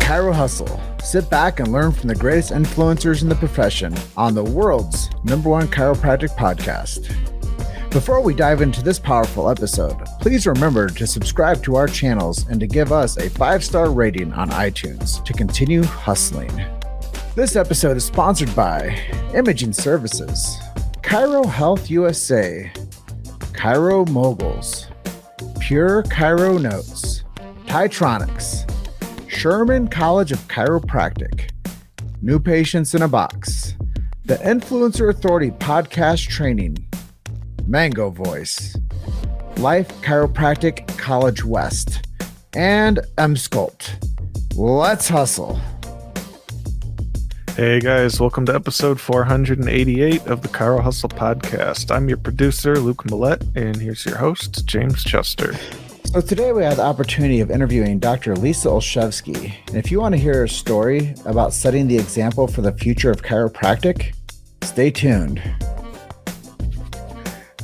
Chiro Hustle. Sit back and learn from the greatest influencers in the profession on the world's #1 chiropractic podcast. Before we dive into this powerful episode, please remember to subscribe to our channels and to give us a 5-star rating on iTunes to continue hustling. This episode is sponsored by Imaging Services, Chiro Health USA, Chiro Moguls, Pure Chiro Notes, Titronics, Sherman College of Chiropractic, New Patients in a Box, the Influencer Authority Podcast Training, Mango Voice, Life Chiropractic College West, and M-Sculpt. Let's hustle. Hey guys, welcome to episode 488 of the Chiro Hustle podcast. I'm your producer, Luke Millette, and here's your host, James Chester. So today we had the opportunity of interviewing Dr. Lisa Olszewski. And if you want to hear her story about setting the example for the future of chiropractic, stay tuned.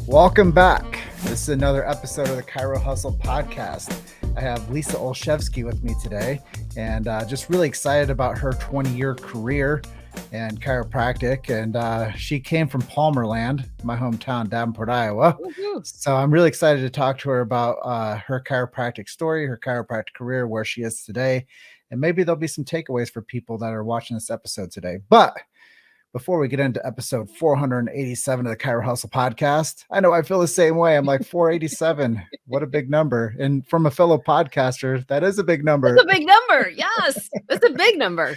Welcome back. This is another episode of the Chiro Hustle podcast. I have Lisa Olszewski with me today, and just really excited about her 20-year career in chiropractic. And she came from Palmerland, my hometown, Davenport, Iowa. Woo-hoo. So I'm really excited to talk to her about her chiropractic story, her chiropractic career, where she is today, and maybe there'll be some takeaways for people that are watching this episode today. But before we get into episode 487 of the Chiro Hustle podcast, I know I feel the same way. I'm like, 487, what a big number. And from a fellow podcaster, that is a big number. That's a big number. Yes, that's a big number.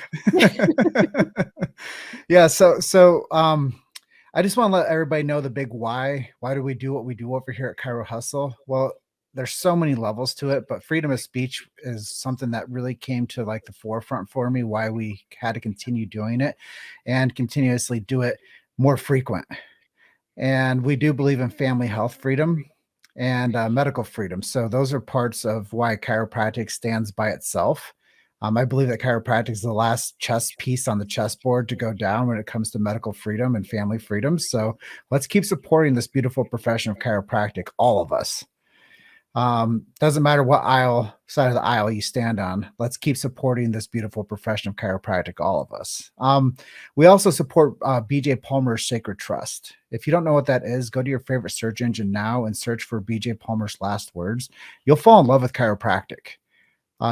Yeah. So I just want to let everybody know the big why. Why do we do what we do over here at Chiro Hustle? Well, there's so many levels to it, but freedom of speech is something that really came to like the forefront for me, why we had to continue doing it and continuously do it more frequent. And we do believe in family health freedom and medical freedom. So those are parts of why chiropractic stands by itself. I believe that chiropractic is the last chess piece on the chessboard to go down when it comes to medical freedom and family freedom. So let's keep supporting this beautiful profession of chiropractic, all of us. Doesn't matter what side of the aisle you stand on. Let's keep supporting this beautiful profession of chiropractic, all of us. We also support BJ Palmer's Sacred Trust. If you don't know what that is, go to your favorite search engine now and search for BJ Palmer's last words. You'll fall in love with chiropractic.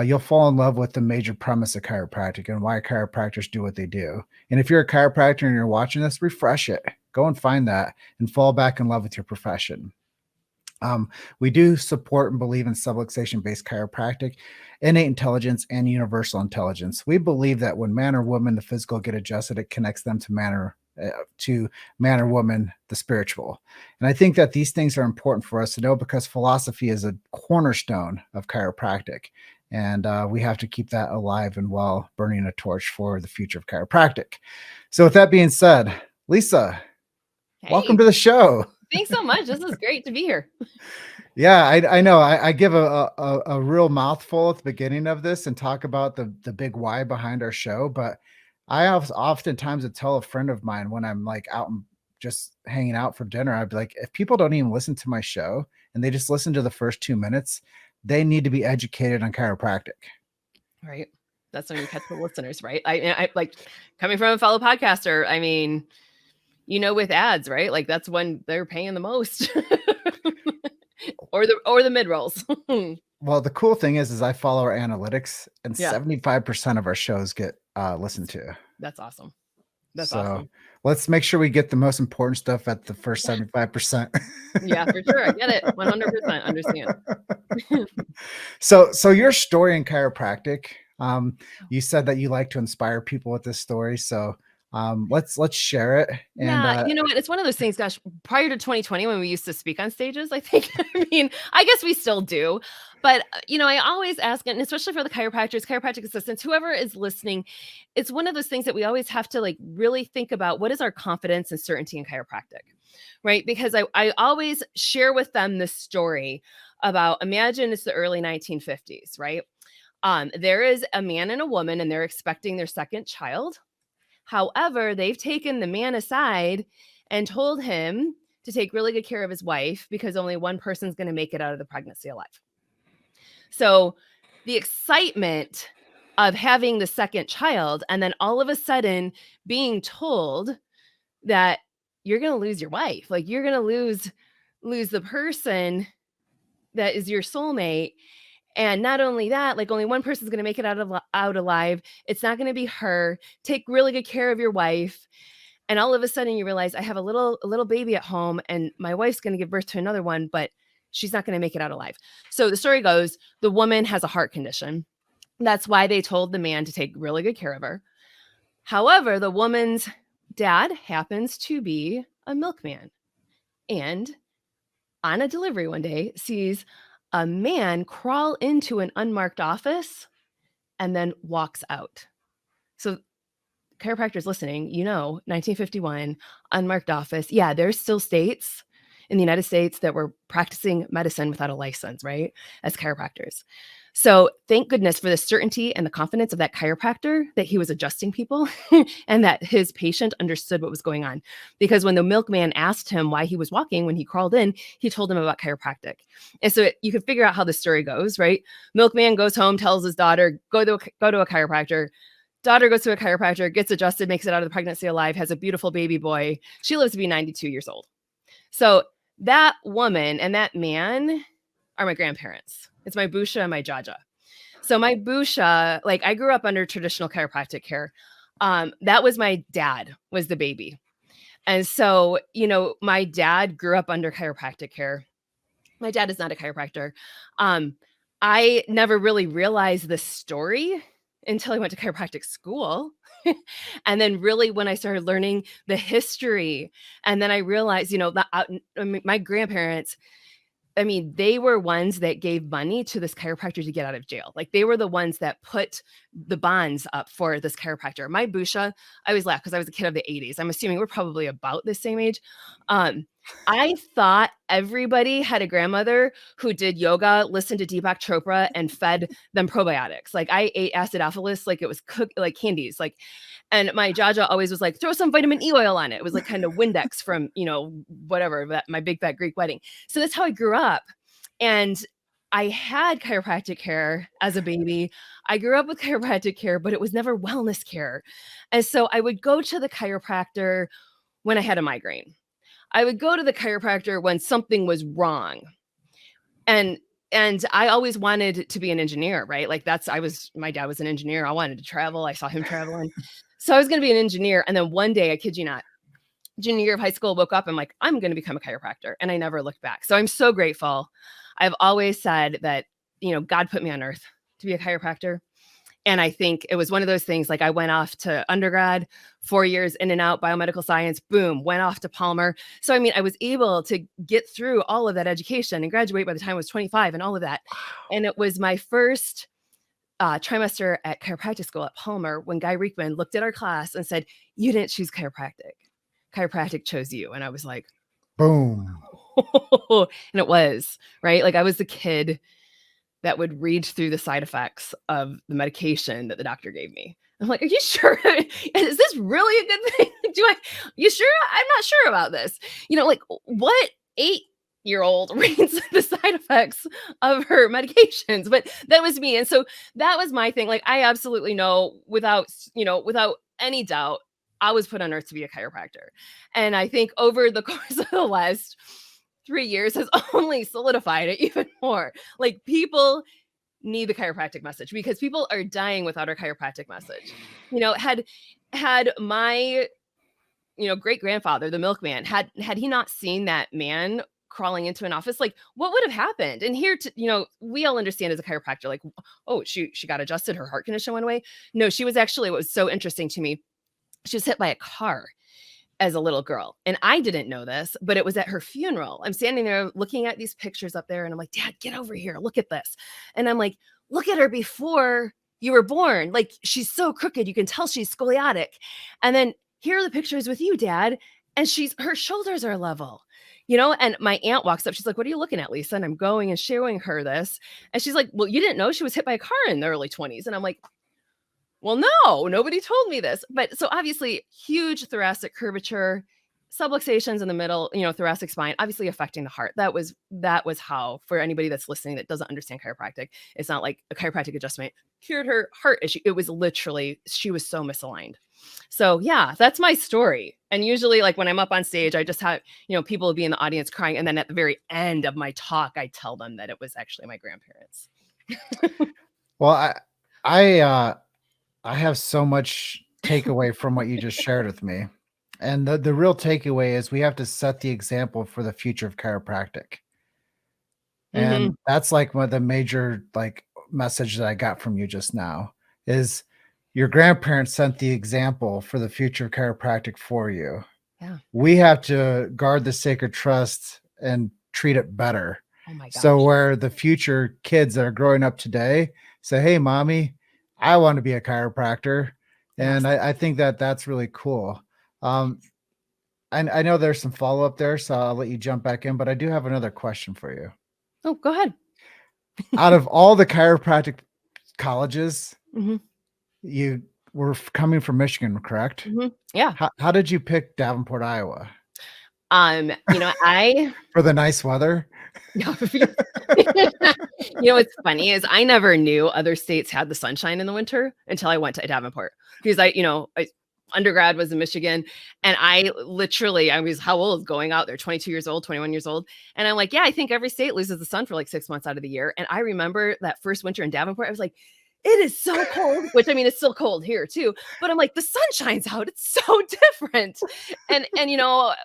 You'll fall in love with the major premise of chiropractic and why chiropractors do what they do. And if you're a chiropractor and you're watching this, refresh it. Go and find that and fall back in love with your profession. We do support and believe in subluxation-based chiropractic, innate intelligence, and universal intelligence. We believe that when man or woman, the physical, get adjusted, it connects them to man or woman, the spiritual. And I think that these things are important for us to know because philosophy is a cornerstone of chiropractic. And we have to keep that alive and well, burning a torch for the future of chiropractic. So with that being said, Lisa, welcome to the show. Thanks so much. This is great to be here. Yeah, I know. I give a real mouthful at the beginning of this and talk about the big why behind our show. But I oftentimes would tell a friend of mine when I'm like out and just hanging out for dinner, I'd be like, if people don't even listen to my show and they just listen to the first 2 minutes, they need to be educated on chiropractic. Right. That's when you catch the listeners, right? I like coming from a fellow podcaster. I mean, with ads, right? Like that's when they're paying the most or the mid rolls. Well, the cool thing is I follow our analytics and 75% of our shows get listened to. That's awesome. That's awesome. Let's make sure we get the most important stuff at the first 75%. Yeah, for sure. I get it. 100% understand. So your story in chiropractic, you said that you like to inspire people with this story. So let's share it. And you know what? It's one of those things, gosh, prior to 2020, when we used to speak on stages, I think, I guess we still do, but I always ask, and especially for the chiropractors, chiropractic assistants, whoever is listening, it's one of those things that we always have to like really think about. What is our confidence and certainty in chiropractic, right? Because I always share with them this story about, imagine it's the early 1950s, right? There is a man and a woman, and they're expecting their second child. However, they've taken the man aside and told him to take really good care of his wife because only one person's going to make it out of the pregnancy alive. So the excitement of having the second child, and then all of a sudden being told that you're going to lose your wife. Like, you're going to lose the person that is your soulmate. And not only that, like, only one person's going to make it out alive. It's not going to be her. Take really good care of your wife. And all of a sudden you realize, I have a little baby at home, and my wife's going to give birth to another one, but she's not going to make it out alive. So the story goes, the woman has a heart condition. That's why they told the man to take really good care of her. However, the woman's dad happens to be a milkman, and on a delivery one day sees a man crawl into an unmarked office and then walks out. So chiropractors listening, 1951, unmarked office. Yeah, there's still states in the United States that were practicing medicine without a license, right? As chiropractors. So thank goodness for the certainty and the confidence of that chiropractor that he was adjusting people and that his patient understood what was going on. Because when the milkman asked him why he was walking when he crawled in, he told him about chiropractic. And so you can figure out how the story goes, right? Milkman goes home, tells his daughter, go to a chiropractor. Daughter goes to a chiropractor, gets adjusted, makes it out of the pregnancy alive, has a beautiful baby boy. She lives to be 92 years old. So that woman and that man are my grandparents. It's my Busha and my Jaja. So my Busha, like, I grew up under traditional chiropractic care. That was my dad, was the baby. And so, my dad grew up under chiropractic care. My dad is not a chiropractor. I never really realized the story until I went to chiropractic school. And then really when I started learning the history, and then I realized, my grandparents, they were ones that gave money to this chiropractor to get out of jail. Like, they were the ones that put the bonds up for this chiropractor. My Busha, I always laugh because I was a kid of the 80s. I'm assuming we're probably about the same age. I thought everybody had a grandmother who did yoga, listened to Deepak Chopra, and fed them probiotics. Like, I ate acidophilus like it was like candies. Like, and my Jaja always was like, throw some vitamin E oil on it. It was like kind of Windex from, whatever, my big fat Greek wedding. So that's how I grew up. And I had chiropractic care as a baby. I grew up with chiropractic care, but it was never wellness care. And so I would go to the chiropractor when I had a migraine. I would go to the chiropractor when something was wrong. And I always wanted to be an engineer, right? Like, my dad was an engineer. I wanted to travel. I saw him traveling. So I was going to be an engineer. And then one day, I kid you not, junior year of high school, woke up. I'm like, I'm going to become a chiropractor. And I never looked back. So I'm so grateful. I've always said that, God put me on earth to be a chiropractor. And I think it was one of those things, like, I went off to undergrad, 4 years in and out, biomedical science, boom, went off to Palmer. So, I was able to get through all of that education and graduate by the time I was 25 and all of that. And it was my first trimester at chiropractic school at Palmer when Guy Reekman looked at our class and said, "You didn't choose chiropractic. Chiropractic chose you." And I was like, boom. and it was, right? Like, I was the kid that would read through the side effects of the medication that the doctor gave me. I'm like, are you sure? Is this really a good thing? You sure? I'm not sure about this. Like, what 8-year-old reads the side effects of her medications? But that was me. And so that was my thing. Like, I absolutely know without any doubt, I was put on earth to be a chiropractor. And I think over the course of the last 3 years has only solidified it even more. Like, people need the chiropractic message because people are dying without our chiropractic message. Had my, great grandfather, the milkman, had he not seen that man crawling into an office, like, what would have happened? And here, we all understand as a chiropractor, like, oh, she got adjusted, her heart condition went away. No, she was actually, what was so interesting to me, she was hit by a car as a little girl. And I didn't know this, but it was at her funeral. I'm standing there looking at these pictures up there and I'm like, Dad, get over here. Look at this. And I'm like, look at her before you were born. Like, she's so crooked. You can tell she's scoliotic. And then here are the pictures with you, Dad. And her shoulders are level, and my aunt walks up. She's like, what are you looking at, Lisa? And I'm going and showing her this. And she's like, well, you didn't know she was hit by a car in the early 20s. And I'm like, well, no, nobody told me this. But so obviously huge thoracic curvature, subluxations in the middle, thoracic spine, obviously affecting the heart. That was how, for anybody that's listening that doesn't understand chiropractic, it's not like a chiropractic adjustment cured her heart issue. It was literally, she was so misaligned. So yeah, that's my story. And usually, like when I'm up on stage, I just have, people will be in the audience crying. And then at the very end of my talk, I tell them that it was actually my grandparents. Well, I have so much takeaway from what you just shared with me. And the real takeaway is we have to set the example for the future of chiropractic. And that's like one of the major like message that I got from you just now is your grandparents set the example for the future of chiropractic for you. Yeah. We have to guard the sacred trust and treat it better. Oh my gosh. So where the future kids that are growing up today say, hey, mommy, I want to be a chiropractor. And Yes. I think that that's really cool. I know there's some follow-up there, so I'll let you jump back in, but I do have another question for you. Oh, go ahead. Out of all the chiropractic colleges, Mhm. you were coming from Michigan, correct? Yeah. How did you pick Davenport, Iowa? I For the nice weather? What's funny is I never knew other states had the sunshine in the winter until I went to Davenport because I undergrad was in Michigan and I was how old going out there, 22 years old, 21 years old. And I'm like, yeah, I think every state loses the sun for like 6 months out of the year. And I remember that first winter in Davenport, I was like, it is so cold, which I mean, it's still cold here too, but I'm like, the sun shines out. It's so different. And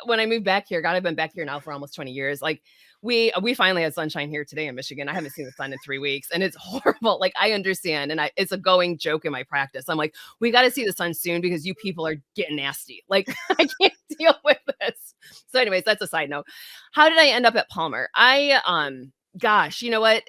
when I moved back here, God, I've been back here now for almost 20 years. Like we finally had sunshine here today in Michigan. I haven't seen the sun in 3 weeks and it's horrible. Like I understand. And it's a going joke in my practice. I'm like, we got to see the sun soon because you people are getting nasty. Like I can't deal with this. So anyways, that's a side note. How did I end up at Palmer? Gosh, you know what?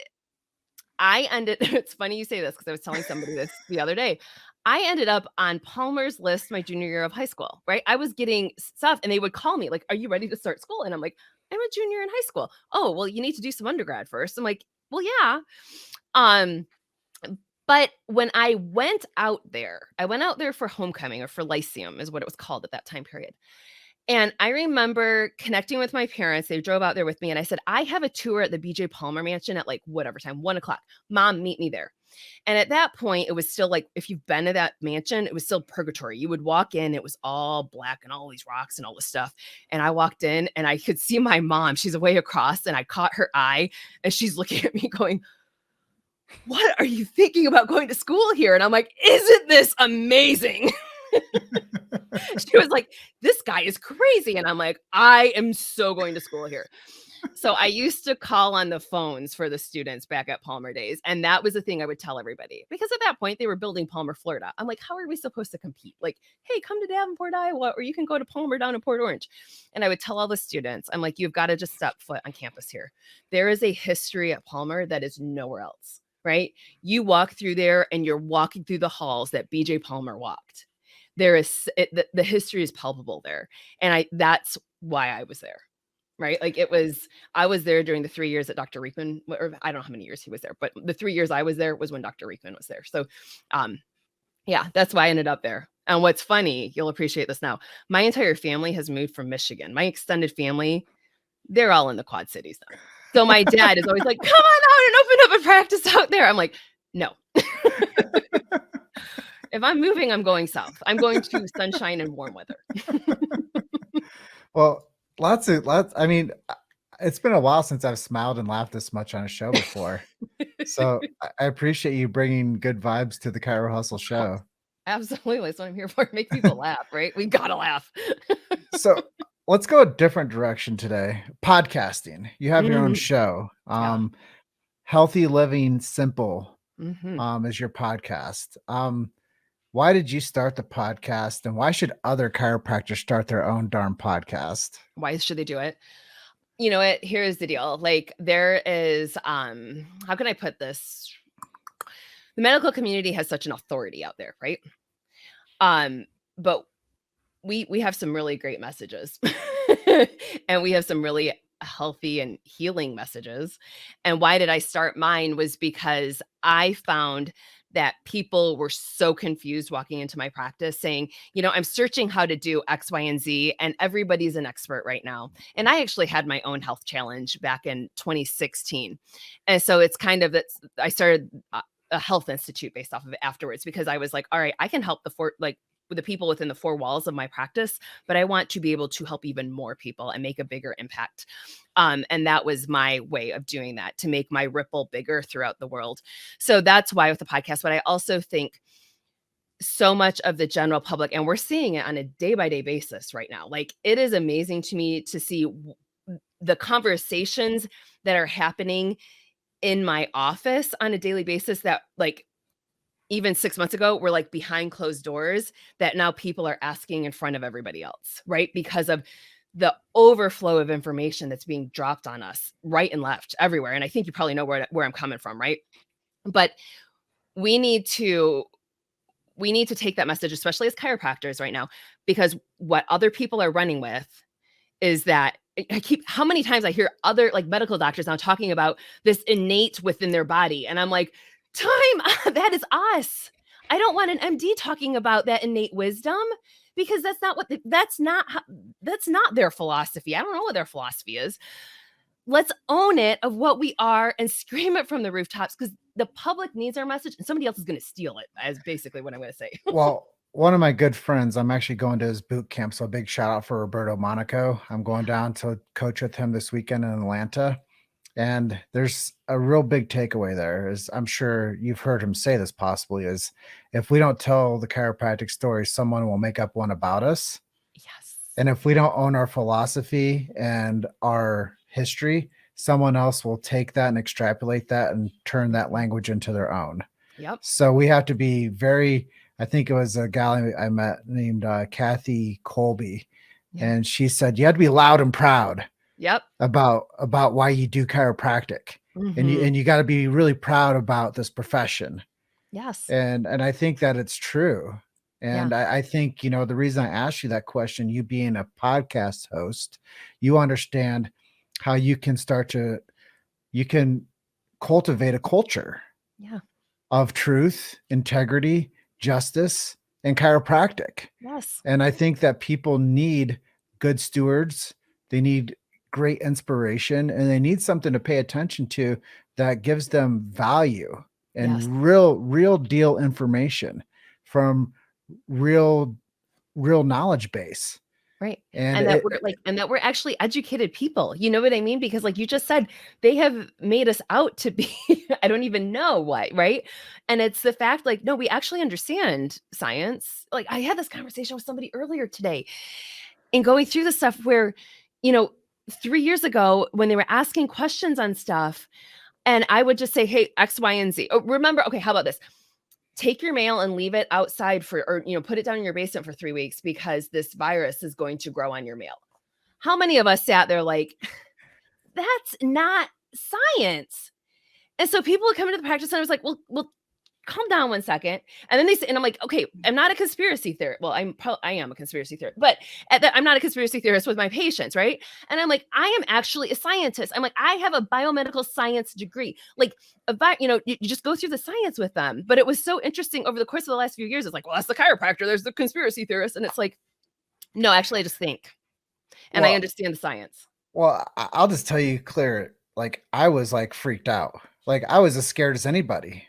It's funny you say this because I was telling somebody this the other day. I ended up on Palmer's list my junior year of high school, right? I was getting stuff and they would call me like, are you ready to start school? And I'm like, I'm a junior in high school. Oh, well, you need to do some undergrad first. I'm like, well, yeah. But when I went out there for homecoming or for Lyceum is what it was called at that time period. And I remember connecting with my parents. They drove out there with me. And I said, I have a tour at the BJ Palmer mansion at like whatever time, 1:00. Mom, meet me there. And at that point, it was still like, if you've been to that mansion, it was still purgatory. You would walk in, it was all black and all these rocks and all this stuff. And I walked in and I could see my mom. She's away across and I caught her eye and she's looking at me going, what are you thinking about going to school here? And I'm like, isn't this amazing? She was like, this guy is crazy. And I'm like, I am so going to school here. So I used to call on the phones for the students back at Palmer days. And that was the thing I would tell everybody because at that point they were building Palmer, Florida. I'm like, how are we supposed to compete? Like, hey, come to Davenport, Iowa, or you can go to Palmer down in Port Orange. And I would tell all the students, I'm like, you've got to just step foot on campus here. There is a history at Palmer that is nowhere else, right? You walk through there and you're walking through the halls that BJ Palmer walked. There is the history is palpable there. And that's why I was there. Right. Like I was there during the 3 years that Dr. Riekman, or I don't know how many years he was there, but the 3 years I was there was when Dr. Riekman was there. So, yeah, that's why I ended up there. And what's funny, you'll appreciate this now. My entire family has moved from Michigan. My extended family, they're all in the Quad Cities now. So my dad is always like, come on out and open up a practice out there. I'm like, no. If I'm moving, I'm going south. I'm going to sunshine and warm weather. Well, lots. I mean, it's been a while since I've smiled and laughed this much on a show before. So I appreciate you bringing good vibes to the Chiro Hustle show. Absolutely. That's what I'm here for. Make people laugh, right? We got to laugh. So let's go a different direction today. Podcasting. You have your own show. Yeah. Healthy Living Simple Mhm. is your podcast. Why did you start the podcast and why should other chiropractors start their own darn podcast? Why should they do it? You know what? Here's the deal. Like there is, how can I put this? The medical community has such an authority out there, right? But we have some really great messages and we have some really healthy and healing messages. And why did I start mine was because I found that people were so confused walking into my practice saying, I'm searching how to do X, Y, and Z, and everybody's an expert right now. And I actually had my own health challenge back in 2016. And so it's kind of that I started a health institute based off of it afterwards, because I was like, all right, I can help with the people within the four walls of my practice, but I want to be able to help even more people and make a bigger impact. And that was my way of doing that, to make my ripple bigger throughout the world. So that's why with the podcast, but I also think so much of the general public, and we're seeing it on a day-by-day basis right now. Like, it is amazing to me to see the conversations that are happening in my office on a daily basis that, like, even 6 months ago were like behind closed doors, that now people are asking in front of everybody else, right? Because of the overflow of information that's being dropped on us right and left everywhere. And I think you probably know where I'm coming from, right? But we need to take that message, especially as chiropractors right now, because what other people are running with is that how many times I hear other like medical doctors now talking about this innate within their body. And I'm like, that is us. I don't want an MD talking about that innate wisdom, because that's not their philosophy. I don't know what their philosophy is. Let's own it of what we are and scream it from the rooftops, because the public needs our message and somebody else is going to steal it, is basically what I'm going to say. Well, one of my good friends, I'm actually going to his boot camp. So a big shout out for Roberto Monaco. I'm going down to coach with him this weekend in Atlanta. And there's a real big takeaway there, is I'm sure you've heard him say this possibly, is if we don't tell the chiropractic story, someone will make up one about us. Yes. And if we don't own our philosophy and our history, someone else will take that and extrapolate that and turn that language into their own. Yep. So we have to be very, I think it was a gal I met named Kathy Colby. Yeah. And she said, you have to be loud and proud. Yep. About why you do chiropractic. Mm-hmm. And you got to be really proud about this profession. Yes. And I think that it's true. And Yeah. I think, the reason I asked you that question, you being a podcast host, you understand how you can cultivate a culture of truth, integrity, justice, and chiropractic. Yes. And I think that people need good stewards. They need great inspiration, and they need something to pay attention to that gives them value and real deal information from real knowledge base. Right. And that we're actually educated people. You know what I mean? Because like you just said, they have made us out to be, I don't even know what, right? And it's the fact, like, no, we actually understand science. Like, I had this conversation with somebody earlier today and going through the stuff where, 3 years ago when they were asking questions on stuff, and I would just say, hey, X, Y, and Z. Oh, remember, okay, how about this? Take your mail and leave it outside put it down in your basement for 3 weeks, because this virus is going to grow on your mail. How many of us sat there like, that's not science? And so people would come into the practice and I was like, well, calm down 1 second. And then and I'm like, okay, I'm not a conspiracy theorist. Well, I am a conspiracy theorist, but I'm not a conspiracy theorist with my patients, right? And I'm like, I am actually a scientist. I'm like, I have a biomedical science degree. Like, you just go through the science with them. But it was so interesting over the course of the last few years. It's like, well, that's the chiropractor. There's the conspiracy theorist. And it's like, no, actually, I just think. And I understand the science. Well, I'll just tell you clear. Like, I was like freaked out. Like, I was as scared as anybody.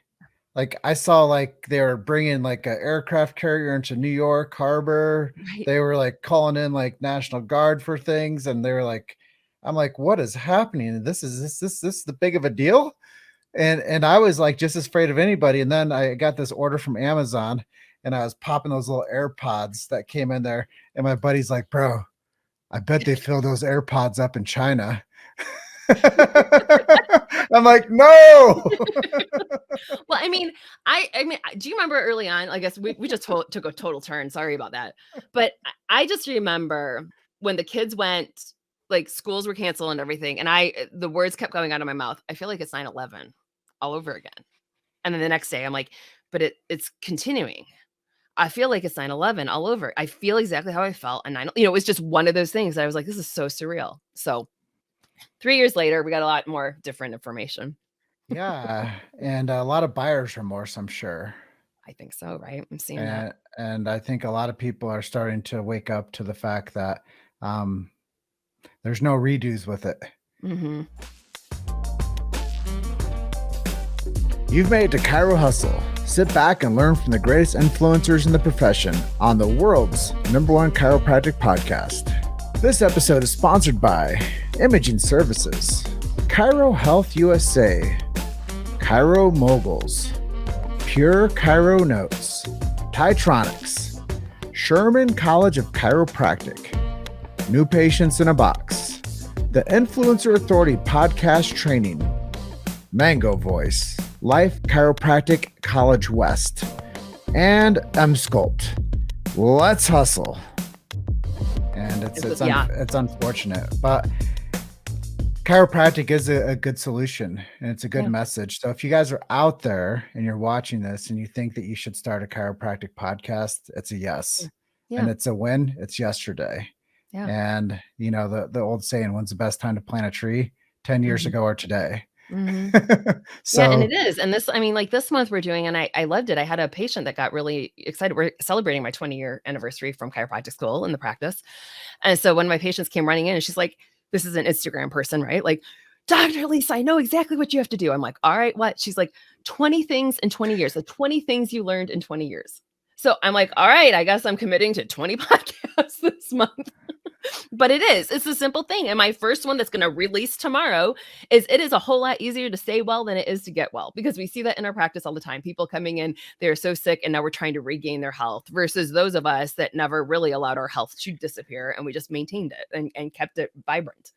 Like, I saw like they were bringing like an aircraft carrier into New York Harbor. Right. They were like calling in like National Guard for things. And they were like, I'm like, what is happening? This the big of a deal? And I was like just as afraid of anybody. And then I got this order from Amazon and I was popping those little AirPods that came in there. And my buddy's like, bro, I bet they fill those AirPods up in China. I'm like, no. Well, I mean, do you remember early on? I guess we just took a total turn. Sorry about that. But I just remember when the kids went, like schools were canceled and everything. And the words kept going out of my mouth. I feel like it's 9/11 all over again. And then the next day I'm like, but it's continuing. I feel like it's 9/11 all over. I feel exactly how I felt. And it was just one of those things that I was like, this is so surreal. So 3 years later, we got a lot more different information. Yeah, and a lot of buyer's remorse, I'm sure. I think so, right? I'm seeing that. And I think a lot of people are starting to wake up to the fact that um, there's no redos with it. Hmm. You've made it to Chiro Hustle. Sit back and learn from the greatest influencers in the profession on the world's #1 chiropractic podcast. This episode is sponsored by Imaging Services, Chiro Health USA, Chiro Moguls, Pure Chiro Notes, Titronics, Sherman College of Chiropractic, New Patients in a Box, the Influencer Authority Podcast Training, Mango Voice, Life Chiropractic College West, and M-Sculpt. Let's hustle. And it's unfortunate, but chiropractic is a good solution and it's a good message. So if you guys are out there and you're watching this and you think that you should start a chiropractic podcast, it's a yes. Yeah. And it's a win. It's yesterday. Yeah. And you know, the old saying, when's the best time to plant a tree? 10 years ago or today. So, yeah, and it is. And this, I mean, like this month we're doing, and I loved it. I had a patient that got really excited. We're celebrating my 20-year anniversary from chiropractic school in the practice. And so when my patients came running in and she's like, this is an Instagram person, right? Like, Dr. Lisa, I know exactly what you have to do. I'm like, all right, what? She's like, 20 things in 20 years. The 20 things you learned in 20 years. So I'm like, all right, I guess I'm committing to 20 podcasts this month. But it's a simple thing. And my first one that's going to release tomorrow is it is a whole lot easier to stay well than it is to get well, because we see that in our practice all the time. People coming in, they're so sick and now we're trying to regain their health versus those of us that never really allowed our health to disappear and we just maintained it and kept it vibrant.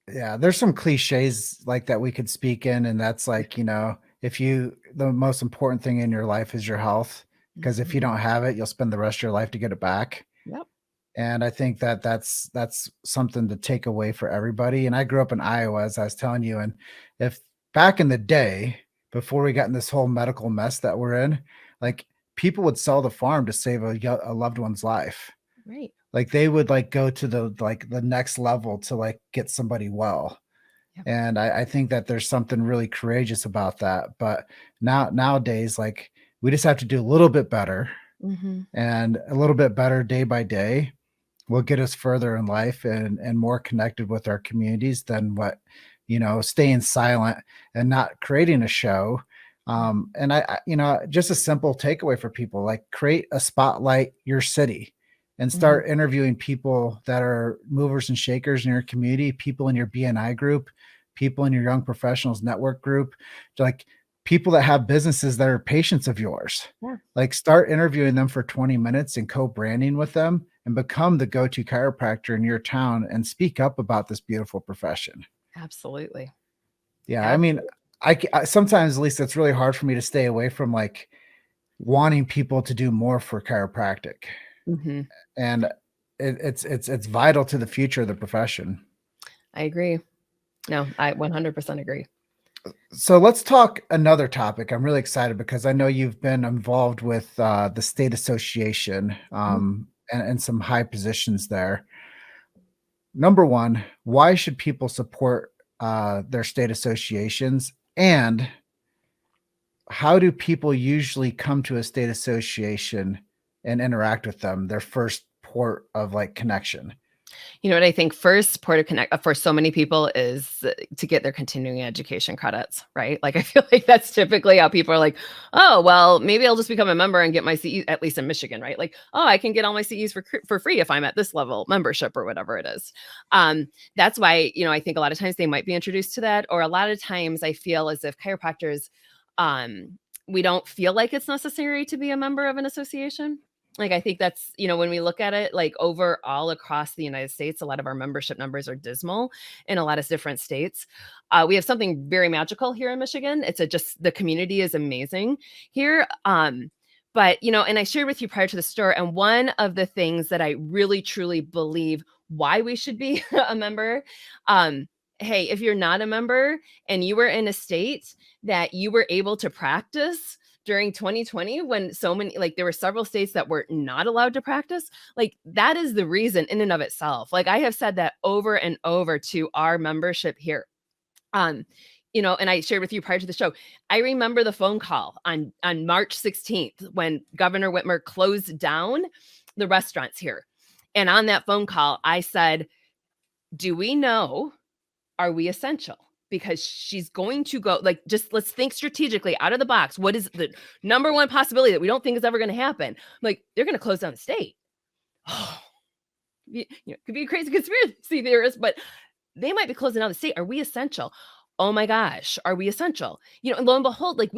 Yeah, there's some cliches like that we could speak in, and that's like, you know, the most important thing in your life is your health, because if you don't have it, you'll spend the rest of your life to get it back. Yep. And I think that that's something to take away for everybody. And I grew up in Iowa, as I was telling you, and if back in the day, before we got in this whole medical mess that we're in, like people would sell the farm to save a loved one's life. Right. Like they would like go to the next level to like get somebody well. Yep. And I think that there's something really courageous about that. But nowadays, like we just have to do a little bit better, and a little bit better day by day will get us further in life and more connected with our communities than what, you know, staying silent and not creating a show. And I, you know, just a simple takeaway for people, like create a spotlight your city and start interviewing people that are movers and shakers in your community, people in your BNI group, people in your young professionals network group, like people that have businesses that are patients of yours. Yeah. Like start interviewing them for 20 minutes and co-branding with them and become the go-to chiropractor in your town and speak up about this beautiful profession. Absolutely. Yeah. Absolutely. I mean, I sometimes, at least it's really hard for me to stay away from like wanting people to do more for chiropractic. And it's vital to the future of the profession. I agree. No, I 100% agree. So let's talk another topic. I'm really excited because I know you've been involved with the state association and some high positions there. Number one, why should people support their state associations? And how do people usually come to a state association and interact with them, their first port of like connection? You know what I think first port of connect for so many people is to get their continuing education credits, right? Like I feel like that's typically how people are like, oh, well, maybe I'll just become a member and get my CE, at least in Michigan, right? Like, oh, I can get all my CEs for free if I'm at this level membership or whatever it is. That's why, you know, I think a lot of times they might be introduced to that, or a lot of times I feel as if chiropractors, we don't feel like it's necessary to be a member of an association. Like, I think that's, you know, when we look at it, like overall across the United States, a lot of our membership numbers are dismal in a lot of different states. We have something very magical here in Michigan. Just the community is amazing here. But, you know, and I shared with you prior to the start, and one of the things that I really, truly believe why we should be a member, hey, if you're not a member and you were in a state that you were able to practice during 2020, when so many, like there were several states that were not allowed to practice, like that is the reason in and of itself. Like I have said that over and over to our membership here. and I shared with you prior to the show, I remember the phone call on March 16th when Governor Whitmer closed down the restaurants here. And on that phone call, I said, do we know, are we essential? Because she's going to go, like, just let's think strategically out of the box. What is the number one possibility that we don't think is ever going to happen? Like, they're going to close down the state. Oh, could be a crazy conspiracy theorist, but they might be closing down the state. Are we essential? Oh my gosh, are we essential? And lo and behold, like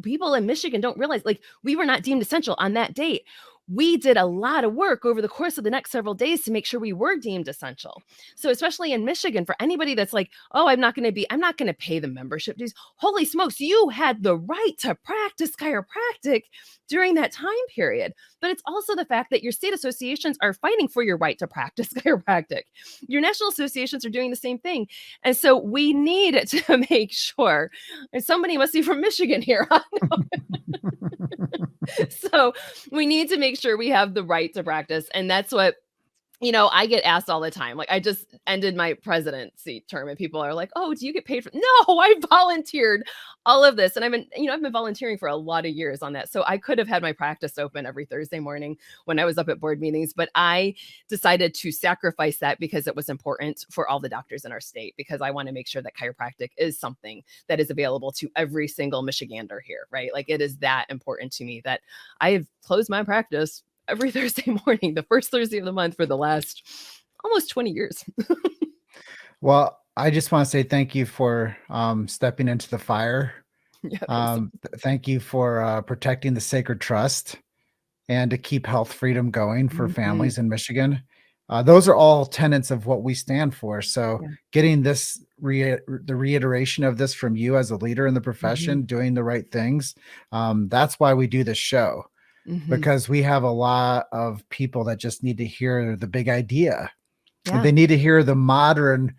people in Michigan don't realize, like, we were not deemed essential on that date. We did a lot of work over the course of the next several days to make sure we were deemed essential. So especially in Michigan, for anybody that's like, oh, I'm not going to pay the membership dues. Holy smokes, you had the right to practice chiropractic during that time period. But it's also the fact that your state associations are fighting for your right to practice chiropractic. Your national associations are doing the same thing. And so we need to make sure, and somebody must be from Michigan here. So we need to make sure we have the right to practice. And that's what, I get asked all the time. Like, I just ended my presidency term and people are like, oh, do you get paid for? No, I volunteered all of this. And I've been volunteering for a lot of years on that. So I could have had my practice open every Thursday morning when I was up at board meetings, but I decided to sacrifice that because it was important for all the doctors in our state, because I want to make sure that chiropractic is something that is available to every single Michigander here, right? Like, it is that important to me that I have closed my practice every Thursday morning, the first Thursday of the month for the last almost 20 years. Well, I just want to say thank you for stepping into the fire. Yeah, Thank you for protecting the sacred trust and to keep health freedom going for families in Michigan. Those are all tenets of what we stand for. So Yeah. getting the reiteration of this from you as a leader in the profession, doing the right things, that's why we do this show. Because we have a lot of people that just need to hear the big idea. Yeah. They need to hear the modern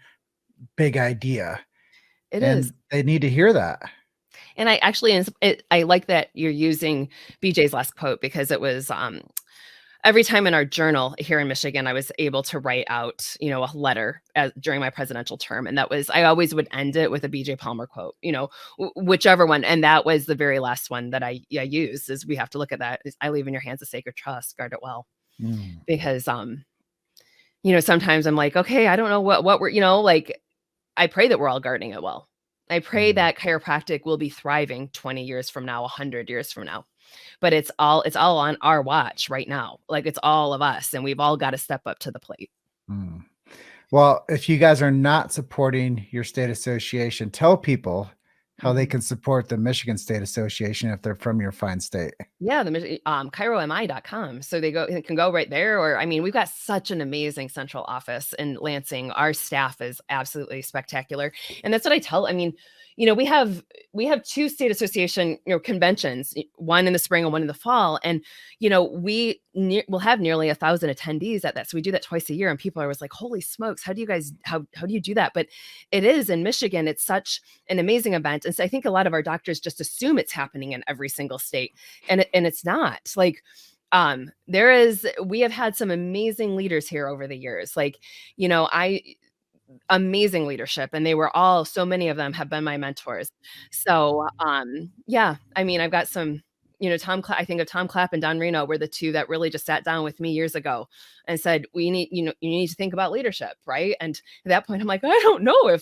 big idea. It and is. They need to hear that. And I actually, I like that you're using BJ's last quote, because it was every time in our journal here in Michigan, I was able to write out, a letter during my presidential term. And that was, I always would end it with a BJ Palmer quote, whichever one. And that was the very last one that I used, is we have to look at that. I leave in your hands a sacred trust, guard it well. Because, sometimes I'm like, okay, I don't know what we're, like, I pray that we're all guarding it well. I pray that chiropractic will be thriving 20 years from now, 100 years from now. But it's all on our watch right now. Like, it's all of us, and we've all got to step up to the plate. Well, if you guys are not supporting your state association, tell people how they can support the Michigan State Association if they're from your fine state. Yeah, the chiromi.com. So they can go right there. Or, we've got such an amazing central office in Lansing. Our staff is absolutely spectacular. And that's what I tell, we have two state association, conventions, one in the spring and one in the fall. And, we'll have nearly 1,000 attendees at that. So we do that twice a year. And people are always like, holy smokes, how do you do that? But it is in Michigan. It's such an amazing event. And so I think a lot of our doctors just assume it's happening in every single state. And it's not. Like, we have had some amazing leaders here over the years. Like, amazing leadership, and they were so many of them have been my mentors. So, I've got some, I think of Tom Clapp and Don Reno were the two that really just sat down with me years ago and said, you need to think about leadership. Right. And at that point, I'm like, I don't know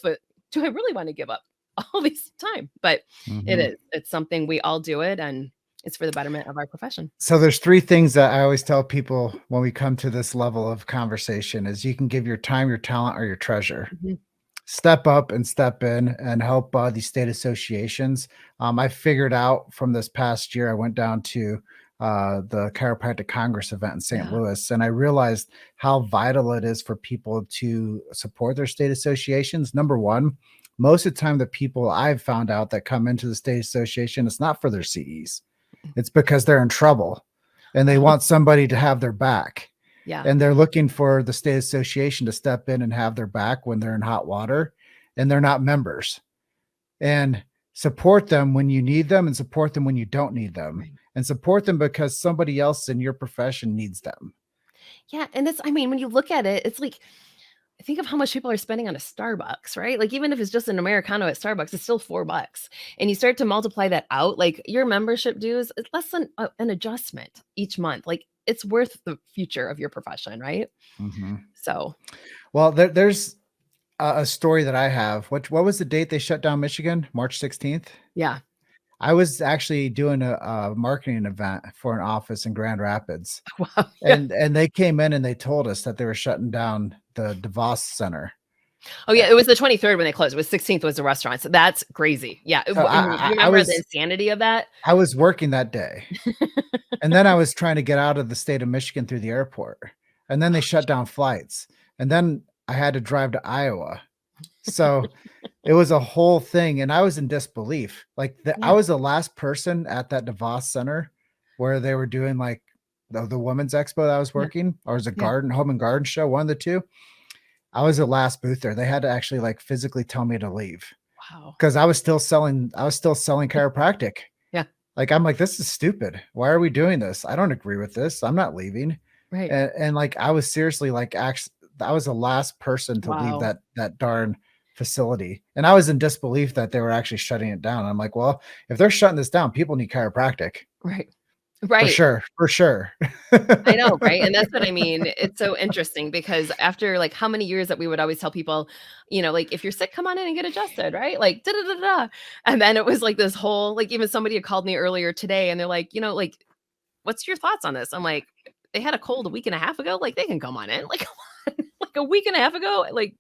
do I really want to give up all this time? But it's something we all do it. And it's for the betterment of our profession. So there's three things that I always tell people when we come to this level of conversation is you can give your time, your talent, or your treasure. Step up and step in and help these state associations. I figured out from this past year, I went down to the Chiropractic Congress event in St. Louis, and I realized how vital it is for people to support their state associations. Number one, most of the time, the people I've found out that come into the state association, it's not for their CEs. It's because they're in trouble and they want somebody to have their back. Yeah. And they're looking for the state association to step in and have their back when they're in hot water and they're not members. And support them when you need them and support them when you don't need them. And support them because somebody else in your profession needs them. Yeah. And when you look at it, it's like, think of how much people are spending on a Starbucks, right? Like even if it's just an Americano at Starbucks, it's still $4. And you start to multiply that out, like your membership dues, it's less than an adjustment each month. Like it's worth the future of your profession, right? Mm-hmm. So, Well, there's a story that I have. What was the date they shut down Michigan? March 16th. yeah. I was actually doing a marketing event for an office in Grand Rapids, Wow. Yeah. and they came in and they told us that they were shutting down the DeVos Center. Oh yeah, it was the 23rd when they closed. It was 16th was the restaurant. So that's crazy. Yeah. So And you remember the insanity of that? I was working that day, and then I was trying to get out of the state of Michigan through the airport, and then they shut down flights, and then I had to drive to Iowa. So it was a whole thing, and I was in disbelief. Like I was the last person at that DeVos Center where they were doing like the women's expo that I was working, or was a home and garden show, one of the two. I was the last booth there. They had to actually like physically tell me to leave. Wow. Because I was still selling chiropractic. Yeah. Like I'm like, this is stupid. Why are we doing this? I don't agree with this. I'm not leaving. Right. And like I was seriously like actually I was the last person to leave that darn facility. And I was in disbelief that they were actually shutting it down. I'm like, well, if they're shutting this down, people need chiropractic. Right. Right. For sure. I know, right? And that's what I mean. It's so interesting because after like how many years that we would always tell people, like if you're sick, come on in and get adjusted, right? Like da da da da. And then it was like this whole, like even somebody had called me earlier today and they're like, like, what's your thoughts on this? I'm like, they had a cold a week and a half ago. Like they can come on in. Like, like a week and a half ago, like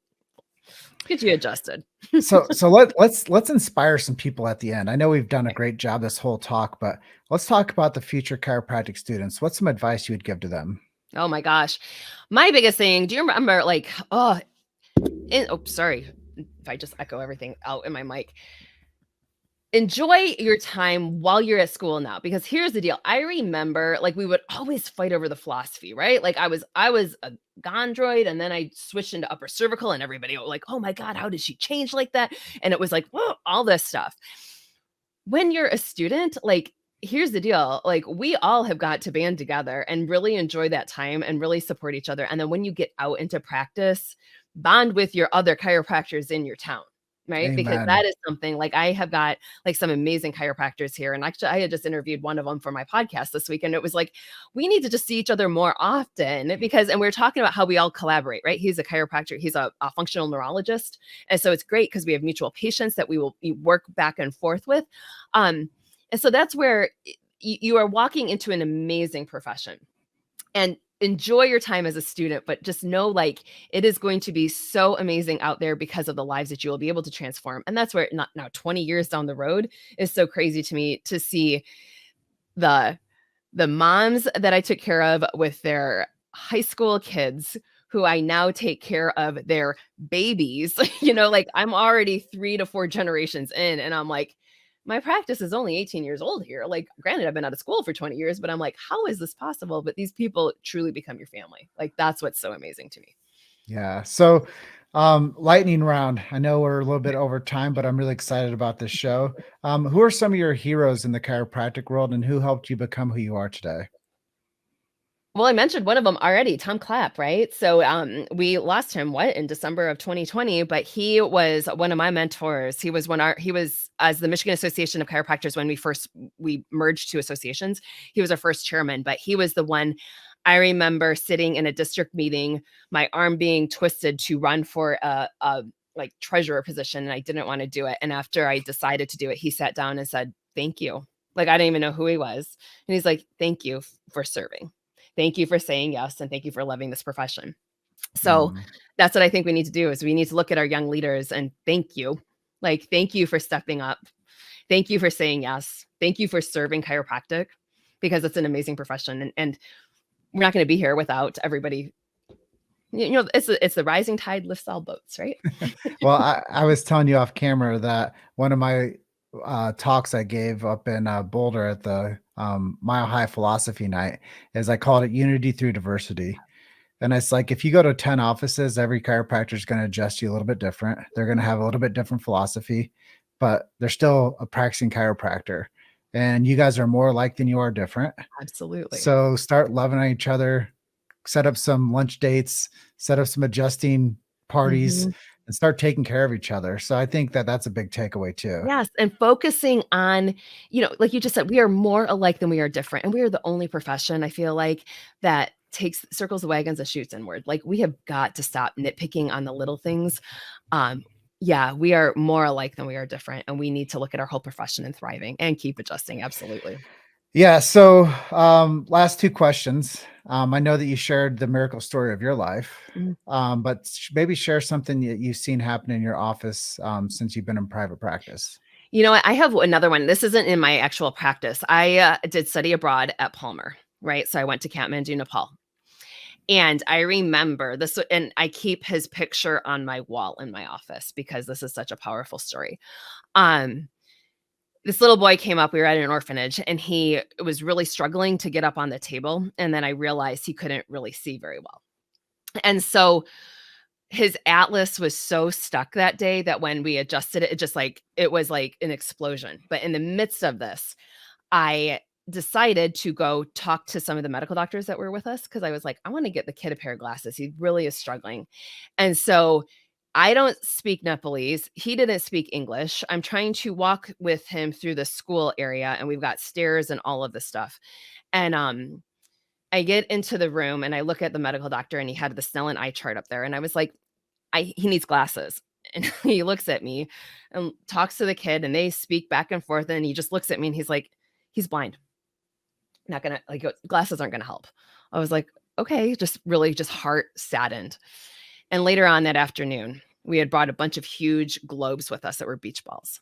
get you adjusted. So let's inspire some people at the end. I know we've done a great job this whole talk, but let's talk about the future chiropractic students. What's some advice you would give to them? Oh my gosh. My biggest thing, do you remember like, sorry if I just echo everything out in my mic. Enjoy your time while you're at school now, because here's the deal. I remember like we would always fight over the philosophy, right? Like I was a gondroid and then I switched into upper cervical and everybody was like, oh my God, how did she change like that? And it was like, whoa, all this stuff. When you're a student, like, here's the deal. Like we all have got to band together and really enjoy that time and really support each other. And then when you get out into practice, bond with your other chiropractors in your town. Right. Amen. Because that is something like I have got like some amazing chiropractors here. And actually, I had just interviewed one of them for my podcast this week. And it was like, we need to just see each other more often and we're talking about how we all collaborate, right? He's a chiropractor. He's a functional neurologist. And so it's great because we have mutual patients that we will work back and forth with. And so that's where you are walking into an amazing profession. And enjoy your time as a student, but just know like it is going to be so amazing out there because of the lives that you will be able to transform. And that's where now 20 years down the road is so crazy to me to see the moms that I took care of with their high school kids who I now take care of their babies. Like I'm already 3 to 4 generations in and I'm like, my practice is only 18 years old here. Like, granted, I've been out of school for 20 years, but I'm like, how is this possible? But these people truly become your family. Like, that's what's so amazing to me. Yeah. So, lightning round. I know we're a little bit over time, but I'm really excited about this show. Who are some of your heroes in the chiropractic world and who helped you become who you are today? Well, I mentioned one of them already, Tom Clapp, right? So we lost him in December of 2020, but he was one of my mentors. He was as the Michigan Association of Chiropractors when we merged 2 associations. He was our first chairman, but he was the one I remember sitting in a district meeting, my arm being twisted to run for a like treasurer position, and I didn't want to do it. And after I decided to do it, he sat down and said, "Thank you." Like I didn't even know who he was, and he's like, "Thank you for serving. Thank you for saying yes. And thank you for loving this profession." So that's what I think we need to do is we need to look at our young leaders and thank you. Like, thank you for stepping up. Thank you for saying yes. Thank you for serving chiropractic because it's an amazing profession. And we're not going to be here without everybody. It's the rising tide lifts all boats, right? Well, I was telling you off camera that one of my talks I gave up in Boulder at the Mile High Philosophy Night is I called it Unity Through Diversity. And it's like, if you go to 10 offices, every chiropractor is going to adjust you a little bit different. They're going to have a little bit different philosophy, but they're still a practicing chiropractor. And you guys are more alike than you are different. Absolutely. So start loving on each other, set up some lunch dates, set up some adjusting parties, Mhm. and start taking care of each other. So I think that that's a big takeaway too. Yes, and focusing on, like you just said, we are more alike than we are different, and we are the only profession, I feel like, that circles the wagons and shoots inward. Like, we have got to stop nitpicking on the little things. Um, yeah, we are more alike than we are different, and we need to look at our whole profession and thriving and keep adjusting, absolutely. Yeah. So, last two questions. I know that you shared the miracle story of your life, Mhm. but maybe share something that you've seen happen in your office since you've been in private practice. You know what? I have another one. This isn't in my actual practice. I did study abroad at Palmer, right? So I went to Kathmandu, Nepal. And I remember this, and I keep his picture on my wall in my office because this is such a powerful story. Um, this little boy came up, we were at an orphanage, and he was really struggling to get up on the table. And then I realized he couldn't really see very well. And so his atlas was so stuck that day that when we adjusted it, it was like an explosion. But in the midst of this, I decided to go talk to some of the medical doctors that were with us because I was like, I want to get the kid a pair of glasses. He really is struggling. And so I don't speak Nepalese. He didn't speak English. I'm trying to walk with him through the school area, and we've got stairs and all of this stuff. And I get into the room and I look at the medical doctor, and he had the Snellen eye chart up there. And I was like, he needs glasses. And he looks at me and talks to the kid, and they speak back and forth. And he just looks at me and he's like, he's blind. Not gonna, like, glasses aren't gonna help. I was like, okay, just really just heart saddened. And later on that afternoon, we had brought a bunch of huge globes with us that were beach balls.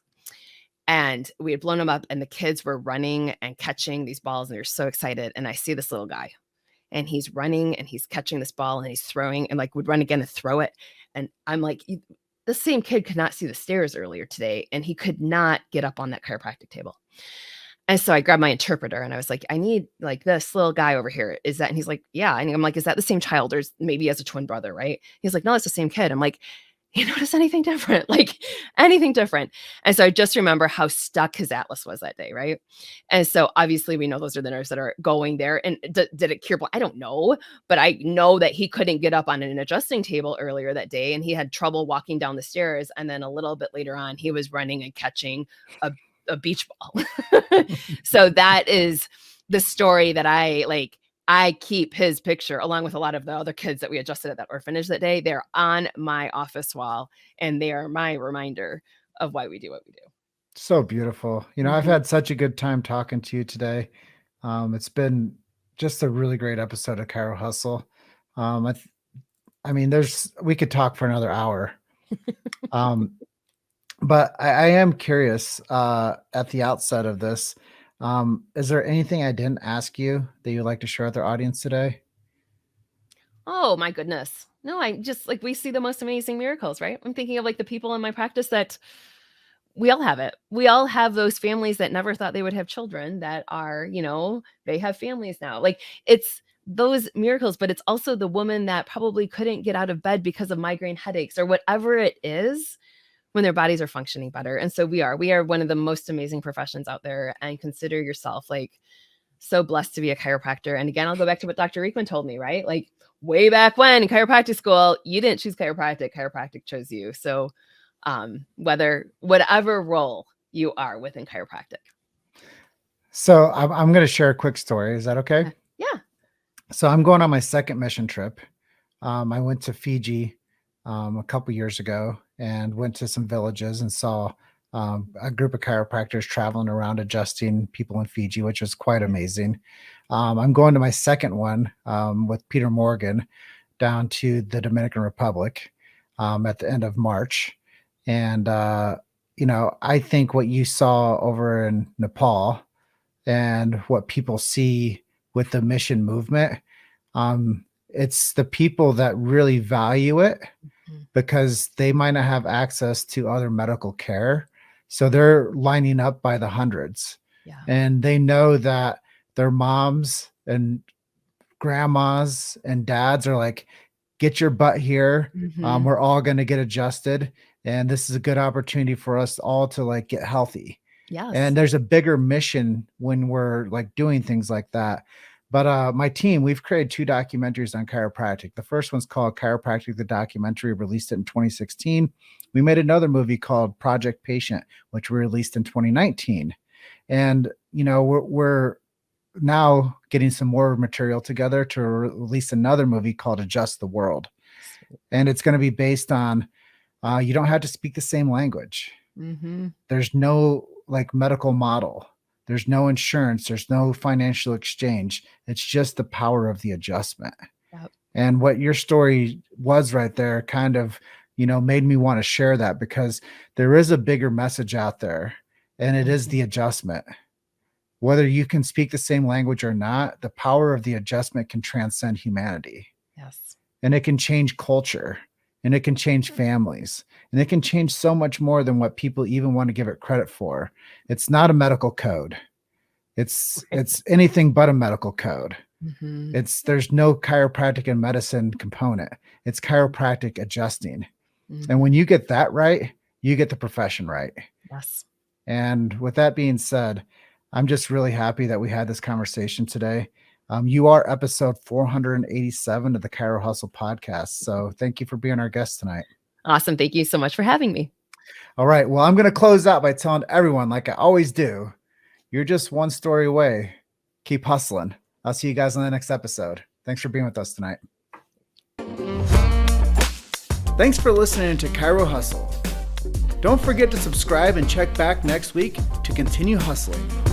And we had blown them up, and the kids were running and catching these balls, and they were so excited. And I see this little guy, and he's running and he's catching this ball, and he's throwing, and like would run again and throw it. And I'm like, the same kid could not see the stairs earlier today, and he could not get up on that chiropractic table. And so I grabbed my interpreter and I was like, I need like this little guy over here. Is that? And he's like, yeah. And I'm like, is that the same child, or maybe he has a twin brother, right? He's like, no, it's the same kid. I'm like, you notice anything different? Like, anything different? And so I just remember how stuck his atlas was that day, right? And so obviously we know those are the nerves that are going there. And did it cure? I don't know, but I know that he couldn't get up on an adjusting table earlier that day, and he had trouble walking down the stairs. And then a little bit later on, he was running and catching a beach ball. So that is the story that I keep his picture along with a lot of the other kids that we adjusted at that orphanage that day. They're on my office wall, and they are my reminder of why we do what we do. So beautiful. I've had such a good time talking to you today. It's been just a really great episode of Chiro Hustle. I mean, we could talk for another hour. But I am curious, at the outset of this, is there anything I didn't ask you that you'd like to share with our audience today? Oh my goodness. No, I just like, we see the most amazing miracles, right? I'm thinking of like the people in my practice that we all have it. We all have those families that never thought they would have children that are, they have families now. Like, it's those miracles, but it's also the woman that probably couldn't get out of bed because of migraine headaches or whatever it is, when their bodies are functioning better. And so we are one of the most amazing professions out there, and consider yourself like so blessed to be a chiropractor. And again, I'll go back to what Dr. Riekman told me, right? Like, way back when in chiropractic school, you didn't choose chiropractic chose you. So whatever role you are within chiropractic. So I'm going to share a quick story. Is that okay? Yeah. So I'm going on my second mission trip. I went to Fiji a couple years ago and went to some villages and saw a group of chiropractors traveling around adjusting people in Fiji, which was quite amazing. I'm going to my second one with Peter Morgan down to the Dominican Republic at the end of March. And, I think what you saw over in Nepal and what people see with the mission movement, it's the people that really value it because they might not have access to other medical care. So they're lining up by the hundreds. Yeah. And they know that their moms and grandmas and dads are like, get your butt here. We're all going to get adjusted. And this is a good opportunity for us all to like get healthy. Yes. And there's a bigger mission when we're like doing things like that. But my team, we've created 2 documentaries on chiropractic. The first one's called Chiropractic, the documentary, released it in 2016. We made another movie called Project Patient, which we released in 2019. And, we're now getting some more material together to release another movie called Adjust the World. And it's going to be based on, you don't have to speak the same language. Mm-hmm. There's no medical model. There's no insurance. There's no financial exchange. It's just the power of the adjustment. Yep. And what your story was right there kind of, made me want to share that, because there is a bigger message out there, and it is the adjustment. Whether you can speak the same language or not, the power of the adjustment can transcend humanity. Yes. And it can change culture, and it can change families, and it can change so much more than what people even want to give it credit for. It's not a medical code. It's anything but a medical code. Mm-hmm. There's no chiropractic and medicine component. It's chiropractic adjusting. Mm-hmm. And when you get that right, you get the profession right. Yes. And with that being said, I'm just really happy that we had this conversation today. You are episode 487 of the Chiro Hustle podcast. So thank you for being our guest tonight. Awesome. Thank you so much for having me. All right. Well, I'm going to close out by telling everyone, like I always do, you're just one story away. Keep hustling. I'll see you guys on the next episode. Thanks for being with us tonight. Thanks for listening to Chiro Hustle. Don't forget to subscribe and check back next week to continue hustling.